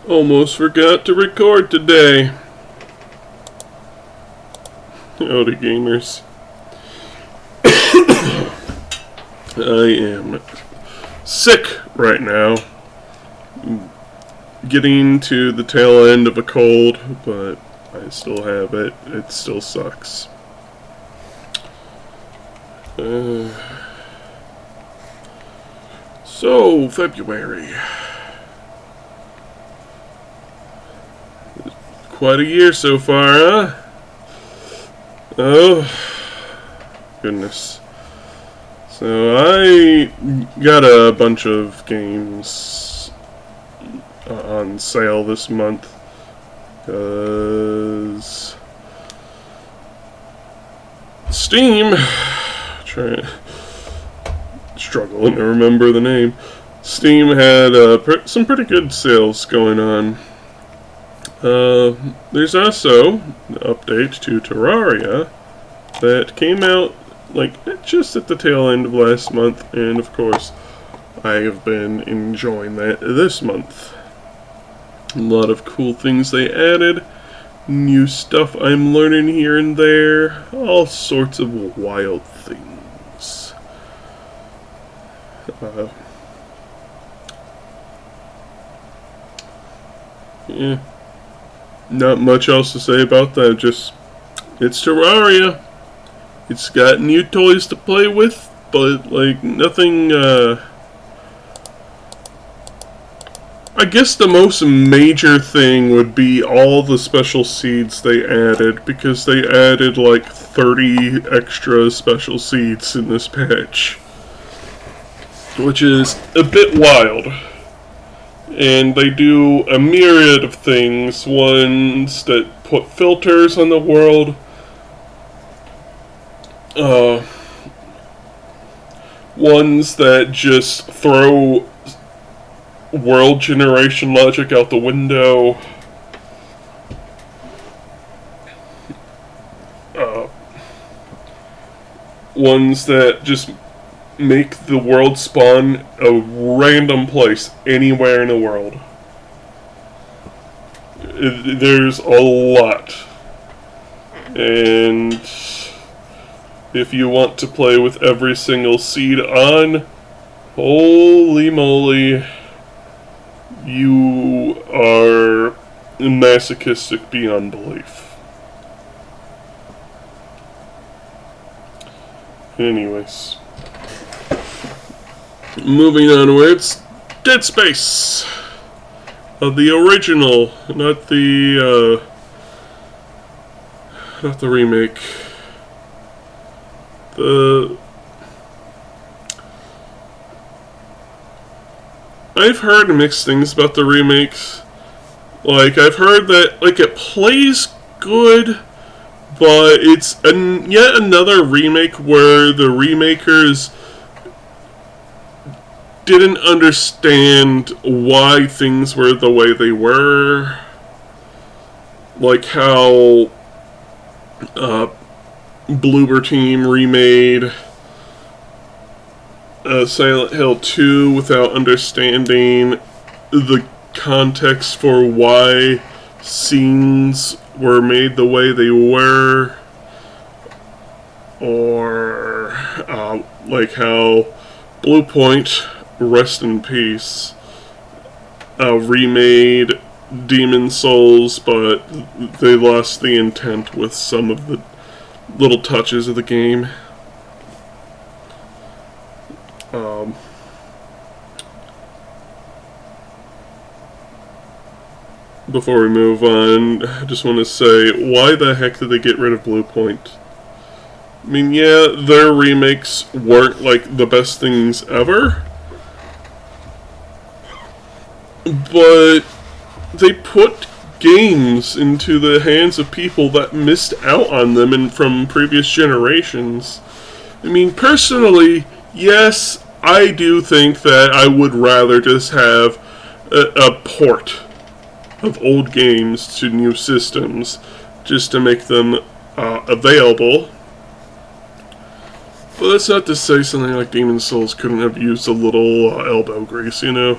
Almost forgot to record today. Howdy, gamers. I am sick right now. Getting to the tail end of a cold, but I still have it. It still sucks. So, February. Quite a year so far, huh? Oh, goodness. So I got a bunch of games on sale this month, because Steam, struggling to remember the name, Steam had some pretty good sales going on. There's also an update to Terraria that came out just at the tail end of last month, and of course I have been enjoying that this month. A lot of cool things they added, new stuff I'm learning here and there, all sorts of wild things. Yeah. Not much else to say about that, just, it's Terraria. It's got new toys to play with, but, nothing, I guess the most major thing would be all the special seeds they added, because they added, 30 extra special seeds in this patch, which is a bit wild. And they do a myriad of things, ones that put filters on the world, ones that just throw world generation logic out the window, ones that just make the world spawn a random place anywhere in the world. There's a lot. And if you want to play with every single seed on, holy moly, you are masochistic beyond belief. Anyways. Moving onwards, Dead Space. The original, not the remake. I've heard mixed things about the remakes. I've heard that, it plays good, but it's yet another remake where the remakers didn't understand why things were the way they were. Like how Bloober Team remade Silent Hill 2 without understanding the context for why scenes were made the way they were. Or how Blue Point, rest in peace, remade Demon Souls, but they lost the intent with some of the little touches of the game. Before we move on, I just want to say, why the heck did they get rid of Blue Point? I mean, yeah, their remakes weren't, the best things ever, but they put games into the hands of people that missed out on them from previous generations. I mean, personally, yes, I do think that I would rather just have a port of old games to new systems just to make them available. But that's not to say something like Demon Souls couldn't have used a little elbow grease, you know?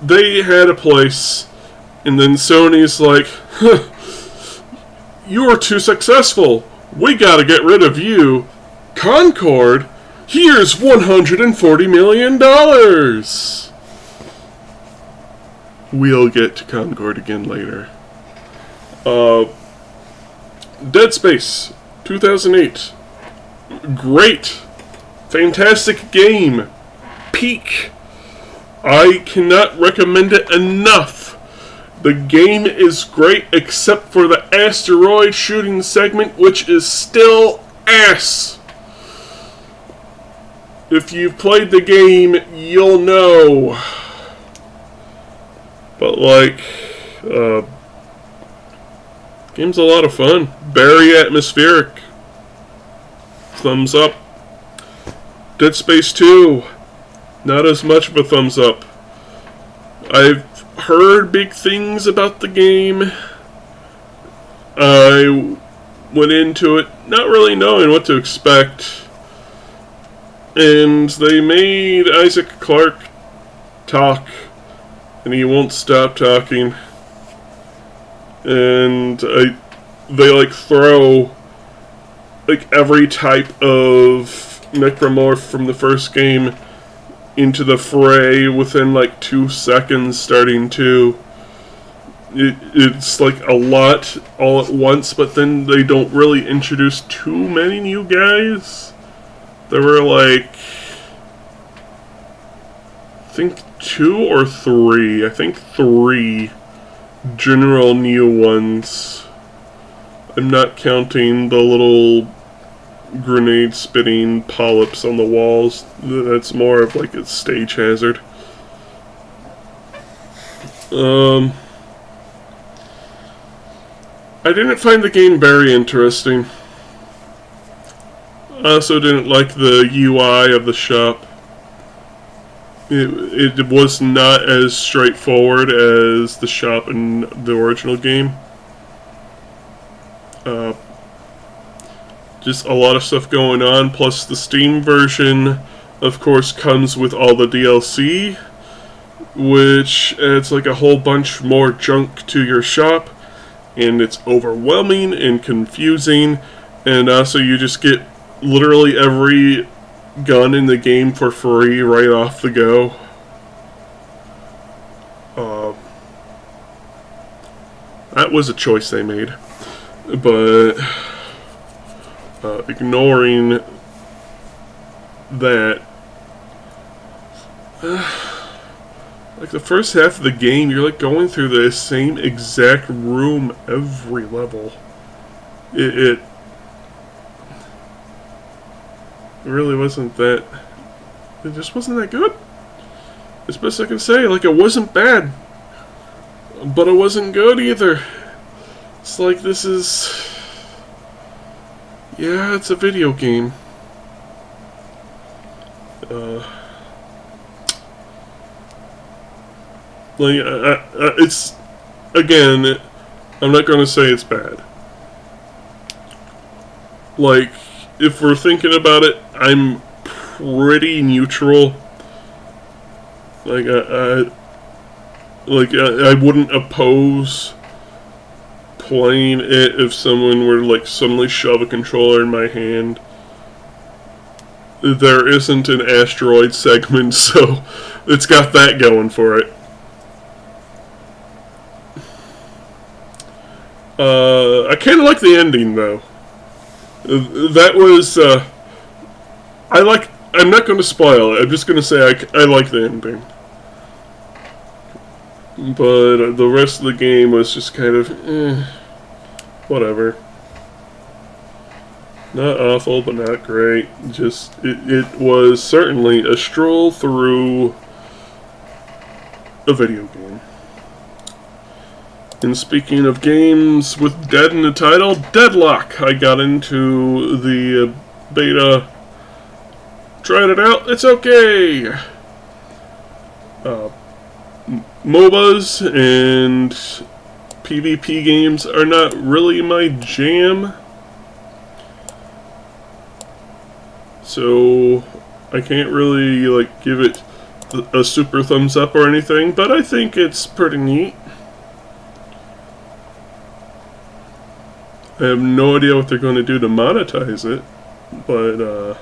they had a place, and then Sony's like, huh, you were too successful. We gotta get rid of you. Concord? Here's $140 million. We'll get to Concord again later. Dead Space 2008. Great. Fantastic game. Peak. I cannot recommend it enough. The game is great except for the asteroid shooting segment, which is still ass. If you've played the game, you'll know. But game's a lot of fun. Very atmospheric. Thumbs up. Dead Space 2. Not as much of a thumbs up. I've heard big things about the game. I went into it not really knowing what to expect. And they made Isaac Clarke talk. And he won't stop talking. And they throw every type of necromorph from the first game into the fray within 2 seconds starting to. It's a lot all at once, but then they don't really introduce too many new guys. There were I think 2 or 3. I think 3 general new ones. I'm not counting the little grenade spitting polyps on the walls. That's more of a stage hazard. I didn't find the game very interesting. I also didn't like the UI of the shop. It was not as straightforward as the shop in the original game. Just a lot of stuff going on, plus the Steam version, of course, comes with all the DLC, which adds a whole bunch more junk to your shop, and it's overwhelming and confusing, and also you just get literally every gun in the game for free right off the go. That was a choice they made, but ignoring that, the first half of the game, you're going through the same exact room every level. It really wasn't that. It just wasn't that good. As best I can say. It wasn't bad, but it wasn't good either. It's this is. Yeah, it's a video game. It's, again, I'm not going to say it's bad. If we're thinking about it, I'm pretty neutral. I wouldn't oppose playing it if someone were to suddenly shove a controller in my hand. There isn't an asteroid segment, so it's got that going for it. I kind of like the ending, though. That was, I'm not going to spoil it. I'm just going to say I like the ending. But the rest of the game was just kind of, whatever. Not awful, but not great. Just, it was certainly a stroll through a video game. And speaking of games with dead in the title, Deadlock. I got into the beta, tried it out, it's okay. MOBAs and PvP games are not really my jam, so I can't really give it a super thumbs up or anything, but I think it's pretty neat. I have no idea what they're going to do to monetize it, but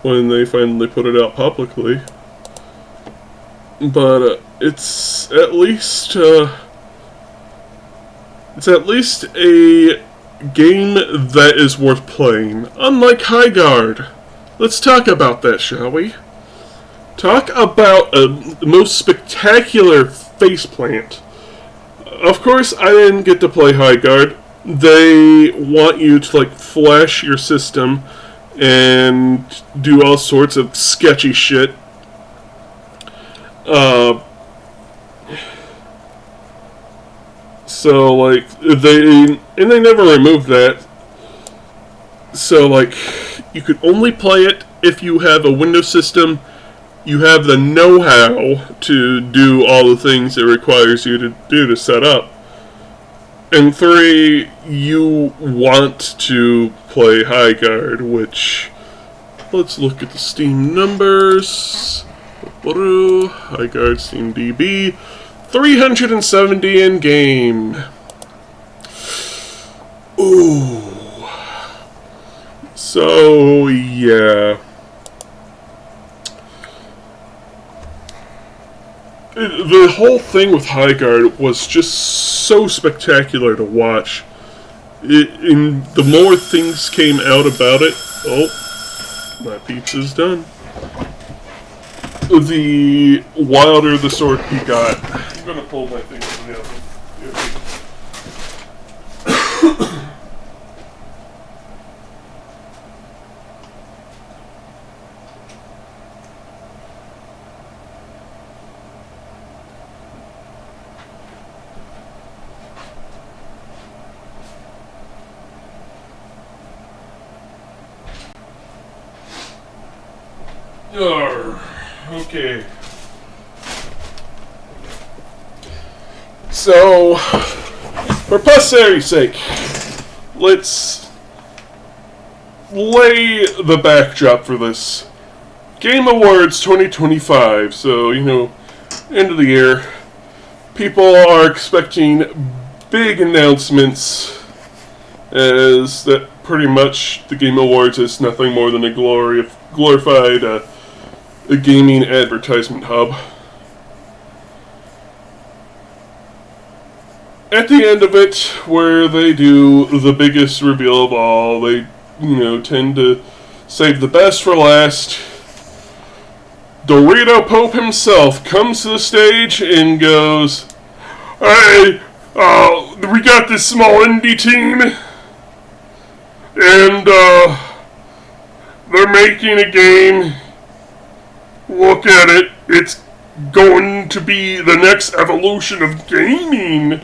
when they finally put it out publicly. But it's at least a game that is worth playing, unlike Highguard. Let's talk about that, shall we? Talk about the most spectacular faceplant. Of course, I didn't get to play Highguard. They want you to, like, flash your system and do all sorts of sketchy shit. So, like, they never removed that. So, like, you could only play it if you have a Windows system, you have the know-how to do all the things it requires you to do to set up. And 3, you want to play Highguard, which, let's look at the Steam numbers. Highguard Steam DB, 370 in game. Ooh. So, yeah. The whole thing with Highguard was just so spectacular to watch. The more things came out about it... Oh, my pizza's done. The wilder the sort he got. I'm gonna pull my thing from the oven. Okay. So, for posterity's sake, let's lay the backdrop for this. Game Awards 2025, so, you know, end of the year. People are expecting big announcements, as that pretty much the Game Awards is nothing more than a glorified a gaming advertisement hub. At the end of it, where they do the biggest reveal of all, they, you know, tend to save the best for last. Dorito Pope himself comes to the stage and goes, "Hey, we got this small indie team, and they're making a game. Look at it. It's going to be the next evolution of gaming."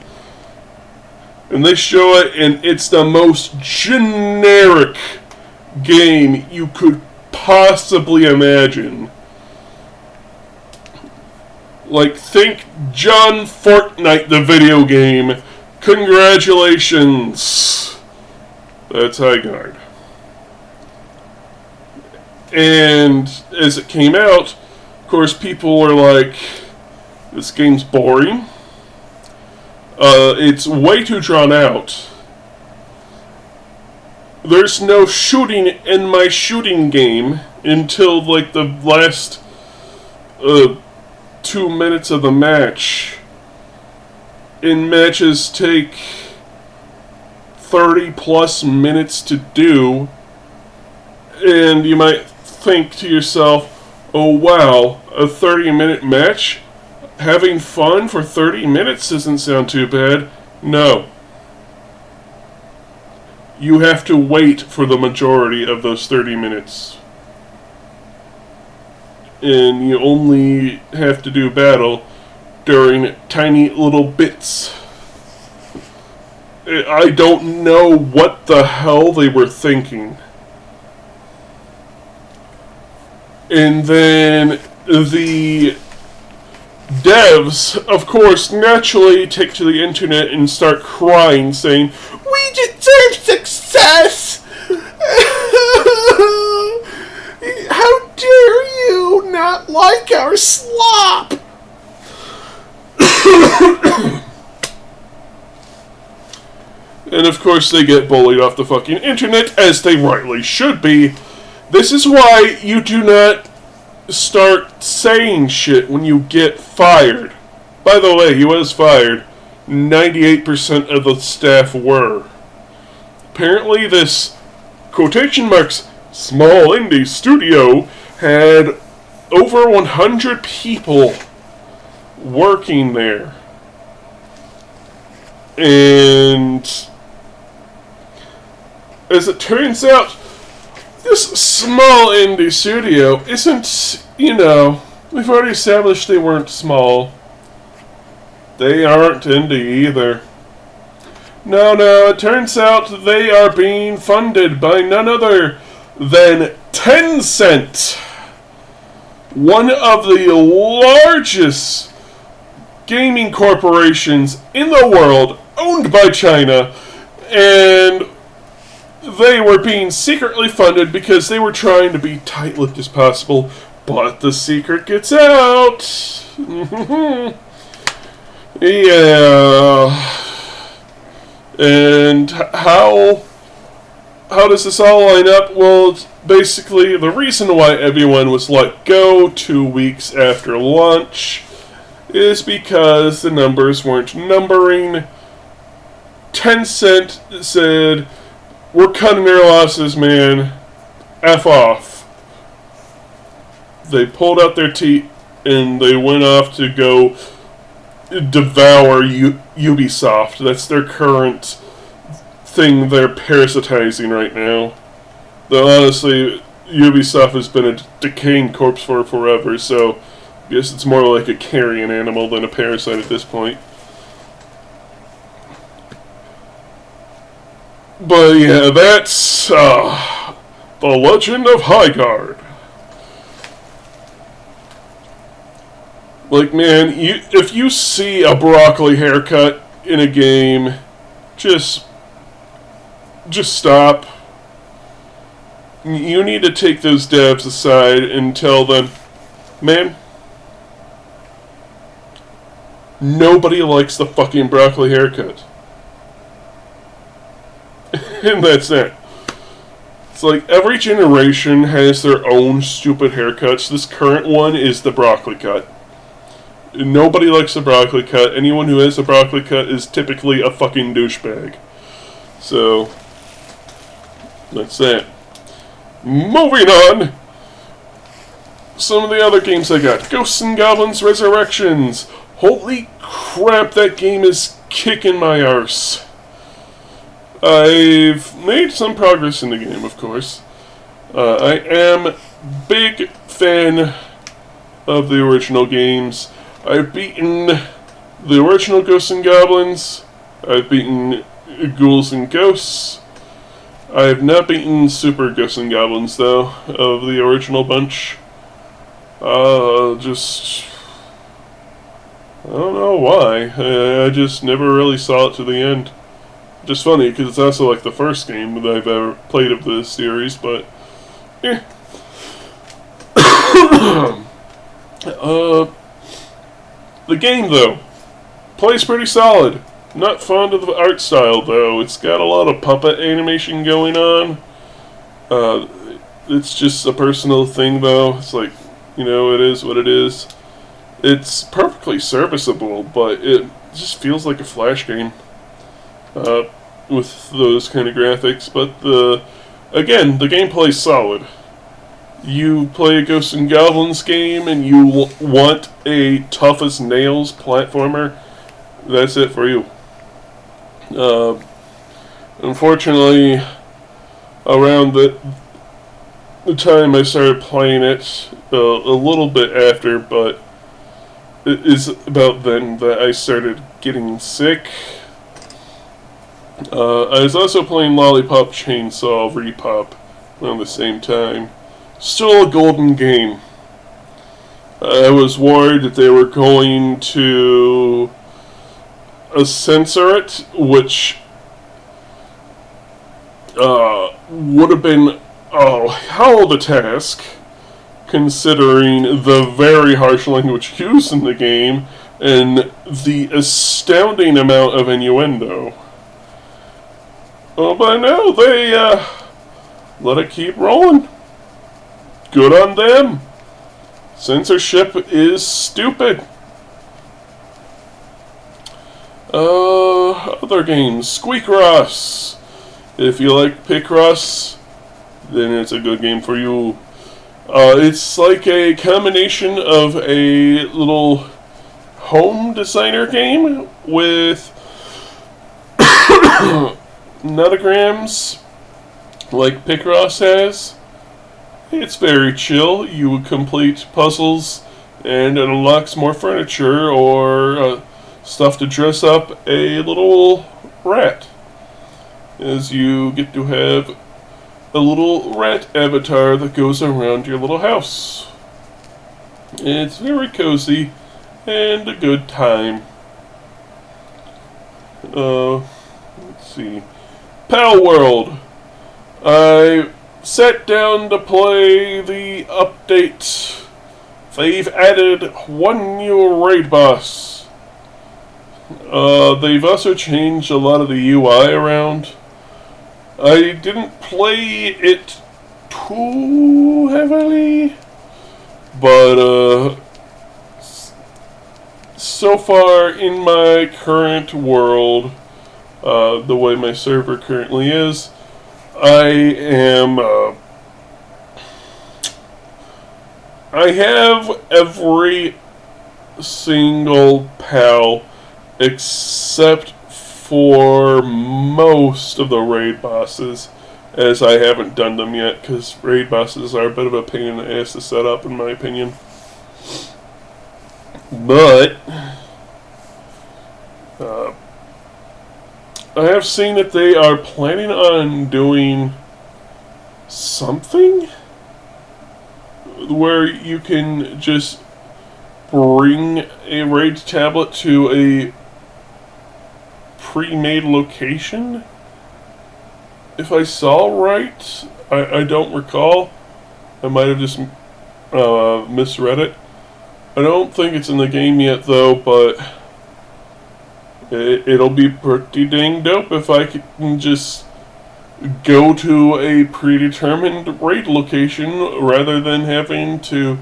And they show it, and it's the most generic game you could possibly imagine. Like, think John Fortnite, the video game. Congratulations. That's Highguard. And as it came out, of course, people were like, this game's boring. It's way too drawn out. There's no shooting in my shooting game until, like, the last 2 minutes of the match. And matches take 30 plus minutes to do. And you might think to yourself, oh wow, a 30-minute match? Having fun for 30 minutes doesn't sound too bad. No. You have to wait for the majority of those 30 minutes. And you only have to do battle during tiny little bits. I don't know what the hell they were thinking. And then the devs, of course, naturally take to the internet and start crying, saying, "We deserve success! How dare you not like our slop! And of course they get bullied off the fucking internet, as they rightly should be. This is why you do not start saying shit when you get fired. By the way, he was fired. 98% of the staff were. Apparently this, quotation marks, small indie studio had over 100 people working there. And as it turns out, this small indie studio isn't, we've already established they weren't small. They aren't indie either. No, it turns out they are being funded by none other than Tencent, one of the largest gaming corporations in the world, owned by China, and they were being secretly funded because they were trying to be tight-lipped as possible, but the secret gets out. Yeah. And how does this all line up? Well, it's basically the reason why everyone was let go 2 weeks after launch is because the numbers weren't numbering. Tencent said, we're cutting our losses, man. F off. They pulled out their teeth and they went off to go devour Ubisoft. That's their current thing they're parasitizing right now. Though honestly, Ubisoft has been a decaying corpse for forever, so I guess it's more like a carrion animal than a parasite at this point. But yeah, that's The Legend of Highguard. Like, man, if you see a broccoli haircut in a game, just stop. You need to take those devs aside and tell them, man, nobody likes the fucking broccoli haircut. And that's it. It's like every generation has their own stupid haircuts. This current one is the broccoli cut. Nobody likes the broccoli cut. Anyone who has a broccoli cut is typically a fucking douchebag. So, that's that. Moving on. Some of the other games I got. Ghosts and Goblins Resurrections. Holy crap, that game is kicking my arse. I've made some progress in the game, of course. I am big fan of the original games. I've beaten the original Ghosts and Goblins. I've beaten Ghouls and Ghosts. I have not beaten Super Ghosts and Goblins, though, of the original bunch. I don't know why. I just never really saw it to the end. Just funny, because it's also like the first game that I've ever played of this series, but the game, though, plays pretty solid. Not fond of the art style, though. It's got a lot of puppet animation going on. It's just a personal thing, though. It's like, it is what it is. It's perfectly serviceable, but it just feels like a Flash game. With those kind of graphics, but the gameplay's solid. You play a Ghosts and Goblins game and you want a tough as nails platformer, that's it for you. Unfortunately, around the time I started playing it, a little bit after, but it is about then that I started getting sick. I was also playing Lollipop Chainsaw Repop around the same time. Still a golden game. I was worried that they were going to censor it, which would have been, hell of a task. considering the very harsh language used in the game and the astounding amount of innuendo. Oh, but no, they let it keep rolling. Good on them. Censorship is stupid. Other games. Squeakross. If you like Picross, then it's a good game for you. It's like a combination of a little home designer game with nutograms like Picross has. It's very chill. You complete puzzles and it unlocks more furniture or stuff to dress up a little rat, as you get to have a little rat avatar that goes around your little house. It's very cozy and a good time. Let's see. Pal World. I sat down to play the update. They've added one new raid boss. They've also changed a lot of the UI around. I didn't play it too heavily, but so far in my current world, the way my server currently is, I have every single pal except for most of the raid bosses, as I haven't done them yet, because raid bosses are a bit of a pain in the ass to set up, in my opinion. But I have seen that they are planning on doing something where you can just bring a raid tablet to a pre-made location. If I saw right, I don't recall. I might have just misread it. I don't think it's in the game yet, though, but it'll be pretty dang dope if I can just go to a predetermined raid location rather than having to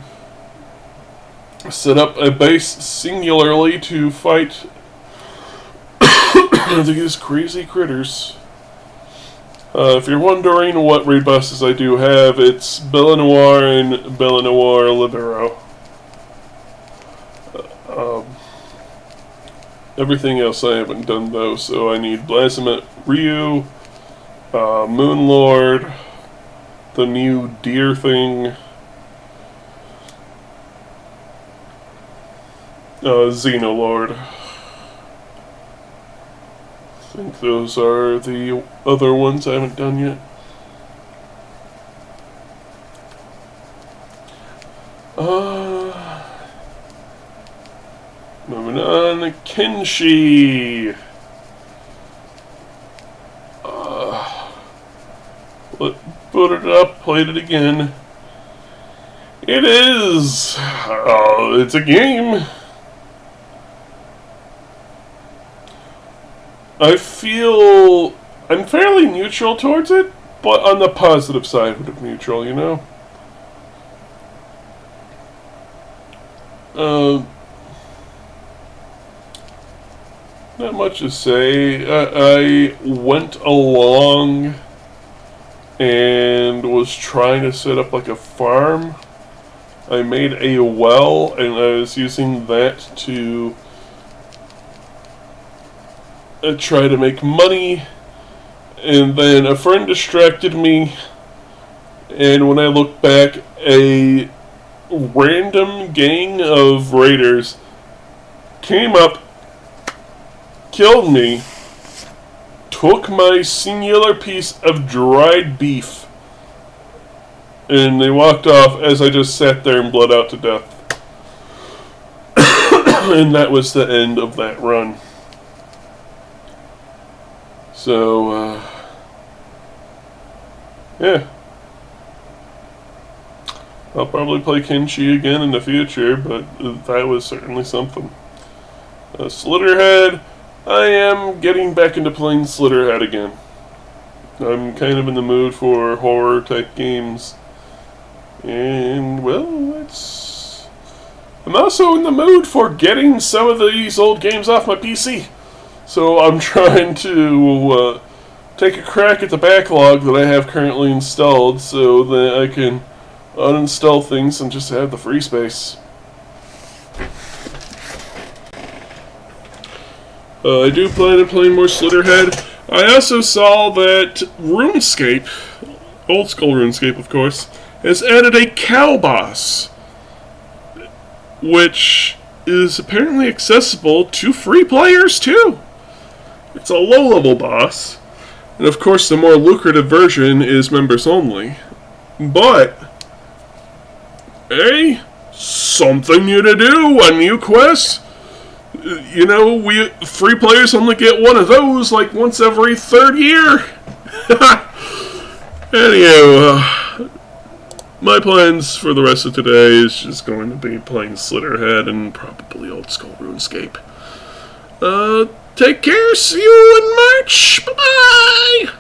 set up a base singularly to fight these crazy critters. If you're wondering what raid bosses I do have, it's Bella Noir and Bella Noir Libero. Everything else I haven't done, though, so I need Blazimet Ryu, Moonlord, the new deer thing, Xenolord. I think those are the other ones I haven't done yet. Moving on, Kenshi. Booted it up, played it again. It is. It's a game. I feel I'm fairly neutral towards it, but on the positive side of neutral, you know? Not much to say. I went along and was trying to set up like a farm. I made a well, and I was using that to try to make money, and then a friend distracted me, and when I look back, a random gang of raiders came up, killed me, took my singular piece of dried beef, and they walked off as I just sat there and bled out to death. And that was the end of that run. So, I'll probably play Kenshi again in the future, but that was certainly something. Slitterhead, I am getting back into playing Slitterhead again. I'm kind of in the mood for horror type games. And, well, I'm also in the mood for getting some of these old games off my PC. So I'm trying to take a crack at the backlog that I have currently installed so that I can uninstall things and just have the free space. I do plan on playing more Slitterhead. I also saw that RuneScape, old school RuneScape of course, has added a cow boss, which is apparently accessible to free players too. It's a low-level boss, and of course the more lucrative version is members only. But, hey, something new to do, a new quest. You know, we free players only get one of those like once every third year. Anyhow, my plans for the rest of today is just going to be playing Slitterhead and probably old school RuneScape. Take care, see you in March, bye-bye!